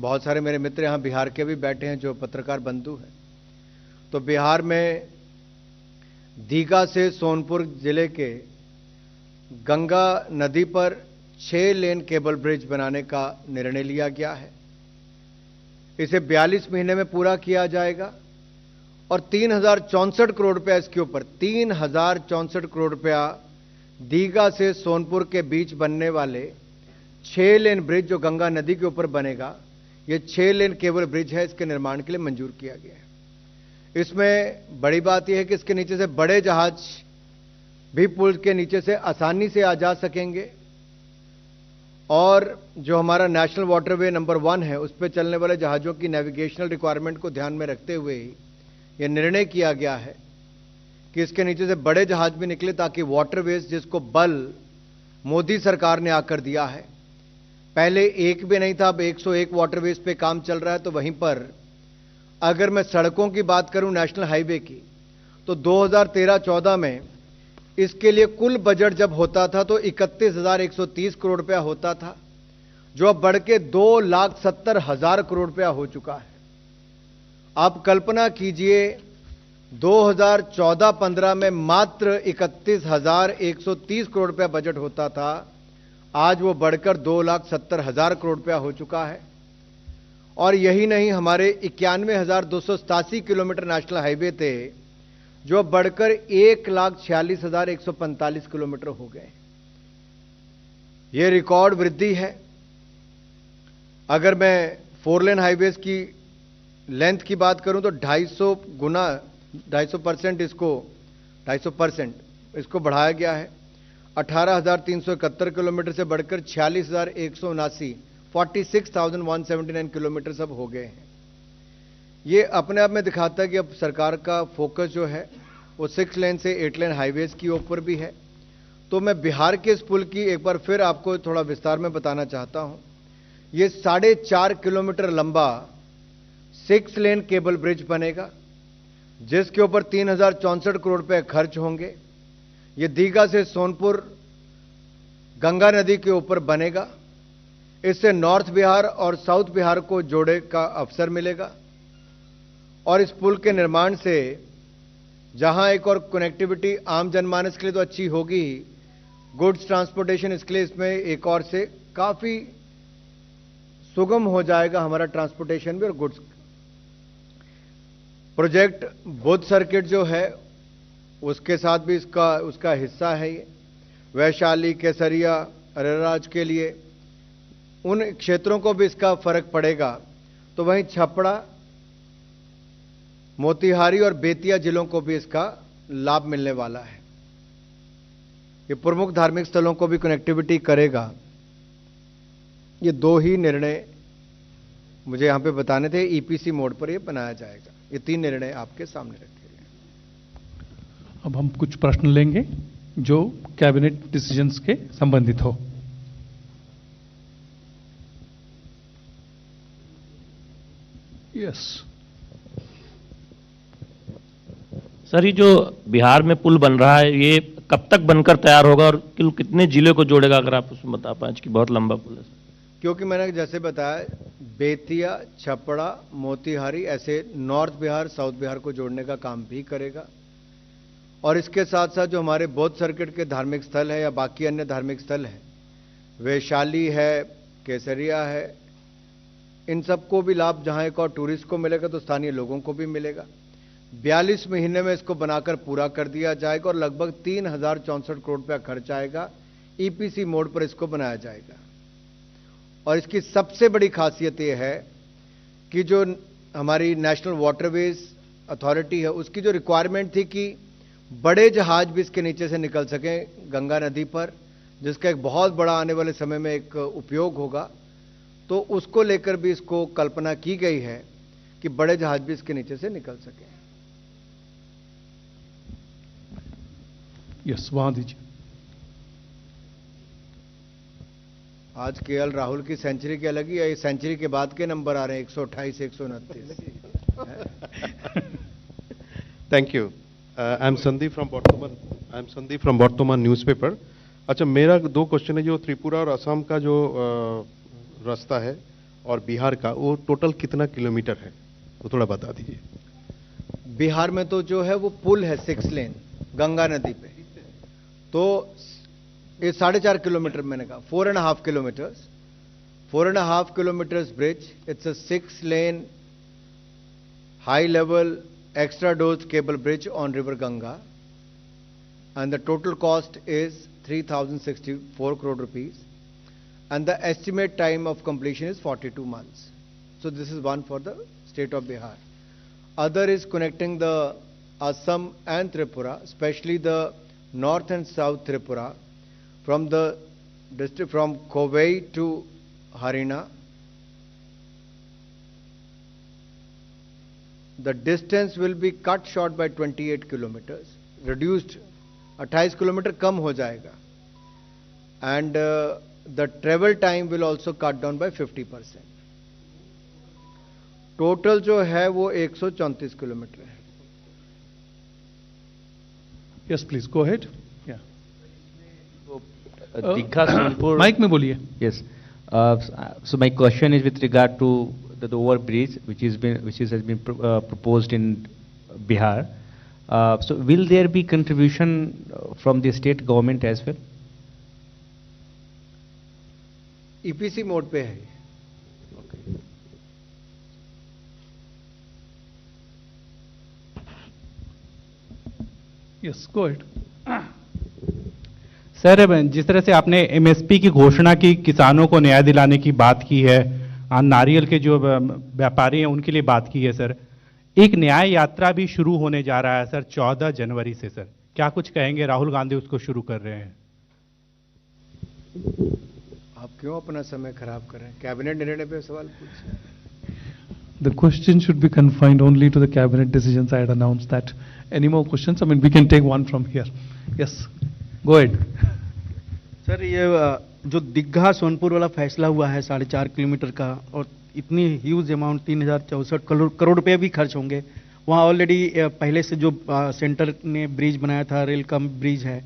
बहुत सारे मेरे मित्र यहाँ बिहार के भी बैठे हैं जो पत्रकार बंधु हैं। तो बिहार में दीघा से सोनपुर जिले के गंगा नदी पर 6 लेन केबल ब्रिज बनाने का निर्णय लिया गया है। इसे 42 महीने में पूरा किया जाएगा और 3064 करोड़ रुपया इसके ऊपर 3064 करोड़ रुपया दीघा से सोनपुर के बीच बनने वाले 6 लेन ब्रिज जो गंगा नदी के ऊपर बनेगा, यह 6 लेन केबल ब्रिज है, इसके निर्माण के लिए मंजूर किया गया है। इसमें बड़ी बात यह है कि इसके नीचे से बड़े जहाज भी पुल के नीचे से आसानी से आ जा सकेंगे और जो हमारा नेशनल वाटरवे नंबर 1 है उस पर चलने वाले जहाज़ों की नेविगेशनल रिक्वायरमेंट को ध्यान में रखते हुए ही यह निर्णय किया गया है कि इसके नीचे से बड़े जहाज भी निकले ताकि वाटरवेज जिसको बल मोदी सरकार ने आकर दिया है, पहले एक भी नहीं था, अब 101 वाटरवेज पे काम चल रहा है। तो वहीं पर अगर मैं सड़कों की बात करूं नेशनल हाईवे की, तो 2013-14 में इसके लिए कुल बजट जब होता था तो 31,130 करोड़ रुपया होता था, जो अब बढ़ के 2,70,000 करोड़ रुपया हो चुका है। आप कल्पना कीजिए 2014-15 में मात्र 31,130 करोड़ रुपया बजट होता था, आज वो बढ़कर 2,70,000 करोड़ रुपया हो चुका है। और यही नहीं, हमारे 91,287 किलोमीटर नेशनल हाईवे थे जो बढ़कर 1,46,145 किलोमीटर हो गए। यह रिकॉर्ड वृद्धि है। अगर मैं 4 लेन हाईवेज की लेंथ की बात करूं तो 250% इसको बढ़ाया गया है। 18,371 किलोमीटर से बढ़कर 46,179 46,179 किलोमीटर सब हो गए हैं। ये अपने आप में दिखाता है कि अब सरकार का फोकस जो है वो 6 लेन से 8 लेन हाईवेज की ऊपर भी है। तो मैं बिहार के इस पुल की एक बार फिर आपको थोड़ा विस्तार में बताना चाहता हूं। ये 4.5 किलोमीटर लंबा 6 लेन केबल ब्रिज बनेगा जिसके ऊपर 3064 करोड़ रुपए खर्च होंगे। ये दीघा से सोनपुर गंगा नदी के ऊपर बनेगा। इससे नॉर्थ बिहार और साउथ बिहार को जोड़े का अवसर मिलेगा और इस पुल के निर्माण से जहां एक और कनेक्टिविटी आम जनमानस के लिए तो अच्छी होगी ही, गुड्स ट्रांसपोर्टेशन इसके लिए इसमें एक और से काफी सुगम हो जाएगा हमारा ट्रांसपोर्टेशन भी और गुड्स। प्रोजेक्ट बुद्ध सर्किट जो है उसके साथ भी उसका हिस्सा है। ये वैशाली, केसरिया, अरेराज के लिए उन क्षेत्रों को भी इसका फर्क पड़ेगा। तो वहीं छपड़ा, मोतिहारी और बेतिया जिलों को भी इसका लाभ मिलने वाला है। ये प्रमुख धार्मिक स्थलों को भी कनेक्टिविटी करेगा। ये 2 ही निर्णय मुझे यहां पे बताने थे। ईपीसी मोड पर ये बनाया जाएगा। ये 3 निर्णय आपके सामने रखे गए। अब हम कुछ प्रश्न लेंगे जो कैबिनेट डिसीजंस के संबंधित हो। यस सर, ये जो बिहार में पुल बन रहा है ये कब तक बनकर तैयार होगा और कितने जिले को जोड़ेगा, अगर आप उसमें बता पाएं कि बहुत लंबा पुल है। क्योंकि मैंने जैसे बताया बेतिया, छपड़ा, मोतिहारी ऐसे नॉर्थ बिहार साउथ बिहार को जोड़ने का काम भी करेगा। और इसके साथ साथ जो हमारे बौद्ध सर्किट के धार्मिक स्थल है या बाकी अन्य धार्मिक स्थल है, वैशाली है, केसरिया है, इन सबको भी लाभ जहां एक और टूरिस्ट को मिलेगा तो स्थानीय लोगों को भी मिलेगा। 42 महीने में इसको बनाकर पूरा कर दिया जाएगा और लगभग 3064 करोड़ रुपया खर्च आएगा। ईपीसी मोड पर इसको बनाया जाएगा। और इसकी सबसे बड़ी खासियत यह है कि जो हमारी नेशनल वाटरवेज अथॉरिटी है उसकी जो रिक्वायरमेंट थी कि बड़े जहाज भी इसके नीचे से निकल सकें गंगा नदी पर, जिसका एक बहुत बड़ा आने वाले समय में एक उपयोग होगा, तो उसको लेकर भी इसको कल्पना की गई है कि बड़े जहाज भी इसके नीचे से निकल सकें। यस, वहां दीजिए। आज केएल राहुल की सेंचुरी की अलग ही है, सेंचुरी के बाद के नंबर आ रहे हैं 128, 129। Thank you. I am Sandeep from वर्तमान न्यूज़पेपर। अच्छा, मेरा 2 क्वेश्चन है। जो त्रिपुरा और असम का जो रास्ता है और बिहार का, वो टोटल कितना किलोमीटर है, तो थोड़ा बता दीजिए। बिहार में तो जो है वो पुल है 6 लेन गंगा नदी पे, तो ये 4.5 किलोमीटर मैंने कहा, 4.5 kilometres, 4.5 kilometers bridge. It's a 6 lane high level extra dose cable bridge on river Ganga, and the total cost is 3,064 crore rupees, and the estimate time of completion is 42 months. So this is one for the state of Bihar. Other is connecting the Assam and Tripura, especially the north and south Tripura, from the district from Kovai to Harina. The distance will be cut short by 28 kilometers, reduced 28 kilometre कम हो जाएगा, and the travel time will also cut down by 50%. Total जो है वो 134 kilometre है. Yes, please go ahead. Yeah. Digha Sonpur mike में बोलिए. Yes. So my question is with regard to the overbridge which has been proposed in Bihar. So will there be contribution from the state government as well? EPC mode पे है. Yes, go ahead. Sir, जिस तरह से आपने MSP की घोषणा की, किसानों को न्याय दिलाने की बात की है, नारियल के जो व्यापारी हैं उनके लिए बात की है सर, एक न्याय यात्रा भी शुरू होने जा रहा है सर 14 जनवरी से. सर क्या कुछ कहेंगे? राहुल गांधी उसको शुरू कर रहे हैं. आप क्यों अपना समय खराब कर रहे हैं? कैबिनेट निर्णय पे सवाल पूछिए. The question should be confined only to the cabinet decisions. I had announced that. Any more questions? I mean, we can take one from here. Yes, go ahead. Sir, ये जो दीघा सोनपुर वाला फैसला हुआ है 4.5 किलोमीटर का, और इतनी ह्यूज अमाउंट 3064 करोड़ रुपए भी खर्च होंगे, वहाँ ऑलरेडी पहले से जो सेंटर ने ब्रिज बनाया था, रेल का ब्रिज है,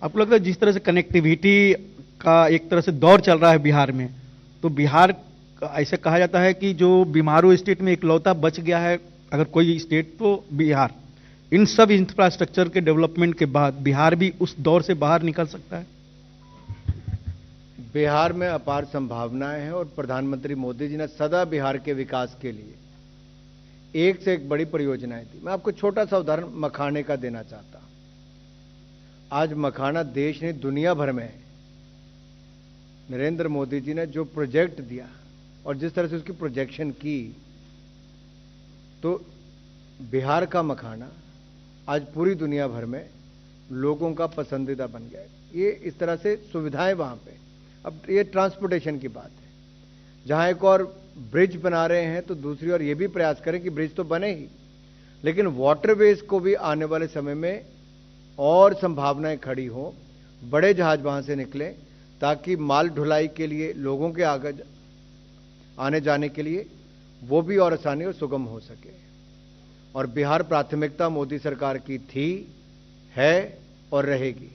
आपको लगता है जिस तरह से कनेक्टिविटी का एक तरह से दौर चल रहा है बिहार में, तो बिहार ऐसे कहा जाता है कि जो बीमारू स्टेट में इकलौता बच गया है अगर कोई स्टेट, तो बिहार. इन सब इंफ्रास्ट्रक्चर के डेवलपमेंट के बाद बिहार भी उस दौर से बाहर निकल सकता है. बिहार में अपार संभावनाएं हैं और प्रधानमंत्री मोदी जी ने सदा बिहार के विकास के लिए एक से एक बड़ी परियोजनाएं दी. मैं आपको छोटा सा उदाहरण मखाने का देना चाहता हूं. आज मखाना देश ने दुनिया भर में, नरेंद्र मोदी जी ने जो प्रोजेक्ट दिया और जिस तरह से उसकी प्रोजेक्शन की, तो बिहार का मखाना आज पूरी दुनिया भर में लोगों का पसंदीदा बन गया है. ये इस तरह से सुविधाएं वहां पे. अब ये ट्रांसपोर्टेशन की बात है. जहां एक और ब्रिज बना रहे हैं तो दूसरी ओर ये भी प्रयास करें कि ब्रिज तो बने ही, लेकिन वाटरवेज को भी आने वाले समय में और संभावनाएं खड़ी हो, बड़े जहाज वहां से निकले, ताकि माल ढुलाई के लिए लोगों के आने जाने के लिए वो भी और आसानी और सुगम हो सके. और बिहार प्राथमिकता मोदी सरकार की थी, है और रहेगी.